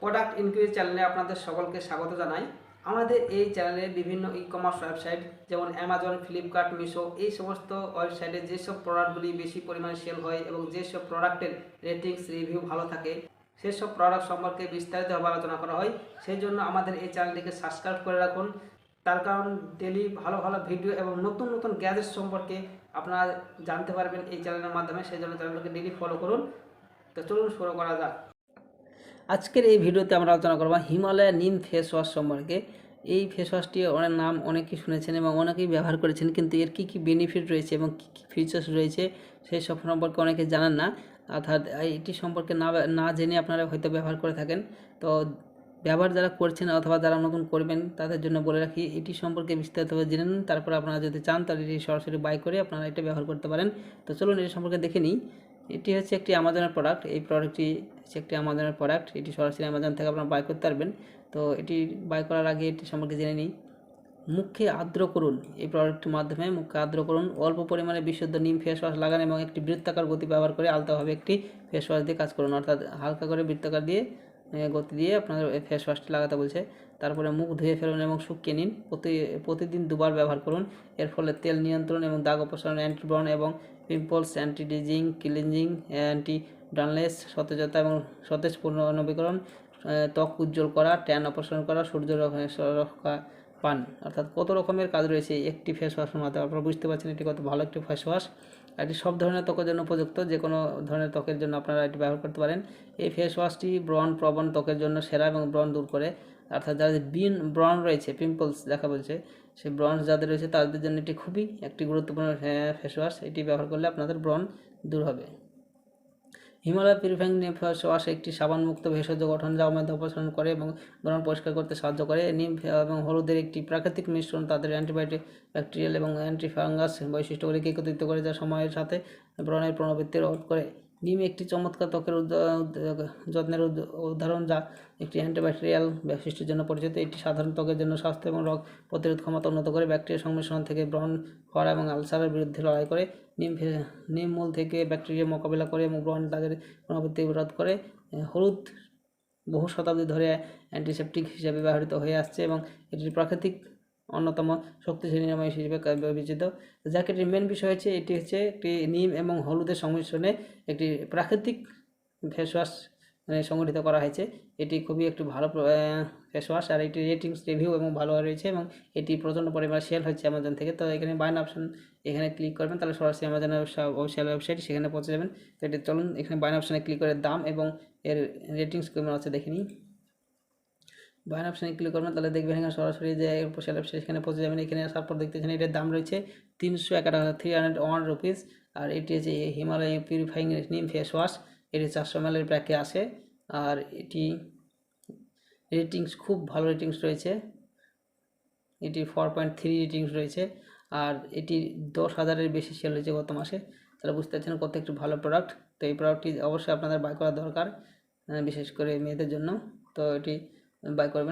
Product ইনকুইরি চ্যানেলে আপনাদের সকলকে স্বাগত জানাই। আমাদের এই চ্যানেলে বিভিন্ন ই কমার্স ওয়েবসাইট যেমন অ্যামাজন, ফ্লিপকার্ট, মিশো এই সমস্ত ওয়েবসাইটে যেসব প্রোডাক্টগুলি বেশি পরিমাণে সেল হয় এবং যেসব প্রোডাক্টের রেটিংস রিভিউ ভালো থাকে সেসব প্রোডাক্ট সম্পর্কে বিস্তারিতভাবে আলোচনা করা হয়। সেই জন্য আমাদের এই চ্যানেলটিকে সাবস্ক্রাইব করে রাখুন। তার কারণ ডেলি ভালো ভালো ভিডিও এবং নতুন নতুন গ্যাজেট সম্পর্কে আপনারা জানতে পারবেন এই চ্যানেলের মাধ্যমে। সেই জন্য চ্যানেলটিকে ডেলি ফলো করুন। তো চলুন শুরু করা যাক। আজকের এই ভিডিওতে আমরা আলোচনা করব হিমালয়া নিম ফেস ওয়াশ সম্পর্কে। এই ফেস ওয়াশটি অনেক নাম অনেকেই শুনেছেন এবং অনেকেই ব্যবহার করেছেন, কিন্তু এর কী কী বেনিফিট রয়েছে এবং কী কী ফিচার্স রয়েছে সেই সব সম্পর্কে অনেকে জানেন না। অর্থাৎ এটি সম্পর্কে না জেনে আপনারা হয়তো ব্যবহার করে থাকেন। তো ব্যবহার যারা করছেন অথবা যারা নতুন করবেন তাদের জন্য বলে রাখি, এটি সম্পর্কে বিস্তারিতভাবে জেনে নিন। তারপর আপনারা যদি চান তাহলে এটি সরাসরি বাই করে আপনারা এটা ব্যবহার করতে পারেন। তো চলুন এটি সম্পর্কে দেখে নিই। এটি হচ্ছে একটি অ্যামাজনের প্রোডাক্ট। এই প্রোডাক্টটি হচ্ছে একটি অ্যামাজনের প্রোডাক্ট। এটি সরাসরি অ্যামাজন থেকে আপনারা বাই করতে পারবেন। তো এটি বাই করার আগে এটি সম্পর্কে জেনে নিই। মুখে আর্দ্র করুন। এই প্রোডাক্টের মাধ্যমে মুখে আর্দ্র করুন। অল্প পরিমাণে বিশুদ্ধ নিম ফেস ওয়াশ লাগান এবং একটি বৃত্তাকার গতি ব্যবহার করে আলতাভাবে একটি ফেস ওয়াশ দিয়ে কাজ করুন। অর্থাৎ হালকা করে বৃত্তাকার দিয়ে গতি দিয়ে আপনাদের ফেস ওয়াশটি লাগাতে বলছে। তারপরে মুখ ধুয়ে ফেলুন এবং শুকিয়ে নিন। প্রতিদিন দুবার ব্যবহার করুন। এর ফলে তেল নিয়ন্ত্রণ এবং দাগ অপসারণ, অ্যান্টিবার্ন এবং পিম্পলস, অ্যান্টি ডিজিং, ক্লিনজিং, অ্যান্টি ডানলেস, সতেজতা এবং সতেজ পুনর্নবীকরণ, ত্বক উজ্জ্বল করা, ট্যান অপসারণ করা, সূর্য রক্ষা পান। অর্থাৎ কত রকমের কাজ রয়েছে একটি ফেস ওয়াশের মাধ্যমে। আপনারা বুঝতে পারছেন এটি কত ভালো একটি ফেস ওয়াশ। এটি সব ধরনের ত্বকের জন্য উপযুক্ত। যে কোনো ধরনের ত্বকের জন্য আপনারা এটি ব্যবহার করতে পারেন। এই ফেস ওয়াশটি ব্রণ প্রবণ ত্বকের জন্য সেরা এবং ব্রণ দূর করে। অর্থাৎ যাদের ব্রণ রয়েছে, পিম্পলস দেখা বলছে, সেই ব্রণ যাদের রয়েছে তাদের জন্য এটি খুবই একটি গুরুত্বপূর্ণ ফেস ওয়াশ। এটি ব্যবহার করলে আপনাদের ব্রণ দূর হবে। হিমালয় পিউরিফাইং নিম ফেস ওয়াশ একটি সাবানমুক্ত ভেষজ গঠন যা মধ্যে অপসারণ করে এবং ব্রণ পরিষ্কার করতে সাহায্য করে। নিম এবং হলুদের একটি প্রাকৃতিক মিশ্রণ তাদের অ্যান্টিবায়োটিক, ব্যাকটেরিয়াল এবং অ্যান্টিফাঙ্গাস বৈশিষ্ট্যগুলিকে একত্রিত করে, যা সময়ের সাথে ব্রণের পুনরাবৃত্তি রোধ করে। নিম একটি চমৎকার ত্বকের যত্নের উদাহরণ যা একটি অ্যান্টিব্যাকটেরিয়াল বৈশিষ্ট্যের জন্য পরিচিত। এটি সাধারণ ত্বকের জন্য স্বাস্থ্য এবং রোগ প্রতিরোধ ক্ষমতা উন্নত করে, ব্যাকটেরিয়া সংমিশ্রণ থেকে ব্রণ হওয়া এবং আলসারের বিরুদ্ধে লড়াই করে, নিম মূল থেকে ব্যাকটেরিয়া মোকাবিলা করে এবং ব্রণ দাগের পুনরাবৃত্তি রোধ করে। হলুদ বহু শতাব্দী ধরে অ্যান্টিসেপটিক হিসেবে ব্যবহৃত হয়ে আসছে এবং এটির প্রাকৃতিক অন্যতম শক্তিশালী নিরাময় হিসেবে বিবেচিত। জ্যাকেটের মেন বিষয় হচ্ছে এটি হচ্ছে একটি নিম এবং হলুদের সংমিশ্রণে একটি প্রাকৃতিক ফেস ওয়াশ সংগঠিত করা হয়েছে। এটি খুবই একটি ভালো ফেস ওয়াশ আর এটি রেটিংস রিভিউ এবং ভালো রয়েছে এবং এটি প্রচণ্ড পরিমাণে সেল হচ্ছে অ্যামাজন থেকে। তো এখানে বাইন অপশন এখানে ক্লিক করবেন, তাহলে সরাসরি অ্যামাজনের অফিসিয়াল ওয়েবসাইট সেখানে পৌঁছে যাবেন। তো এটি চলুন এখানে বাইন অপশানে ক্লিক করে দাম এবং এর রেটিংস কেমন আছে দেখে নিই। বাইন অপশানে ক্লিক করবেন, তাহলে দেখবেন এখানে সরাসরি যে অফিসিয়াল ওয়েবসাইট সেখানে পৌঁছে যাবেন। এখানে আসার পর দেখতেছেন এটার দাম রয়েছে 301 301 রুপিস। আর এটি হচ্ছে হিমালয় পিউরিফাইং নিম ফেস ওয়াশ। এটি 400 ml প্যাকে আসে আর এটি রেটিংস খুব ভালো রেটিংস রয়েছে। এটি 4.3 রেটিংস রয়েছে আর এটি 10,000-এর বেশি সেল হয়েছে গত মাসে। তাহলে বুঝতে পারছেন কত একটি ভালো প্রোডাক্ট। তো এই প্রোডাক্টটি অবশ্যই আপনাদের বাই করা দরকার, বিশেষ করে মেয়েদের জন্য। তো এটি বাই করবেন।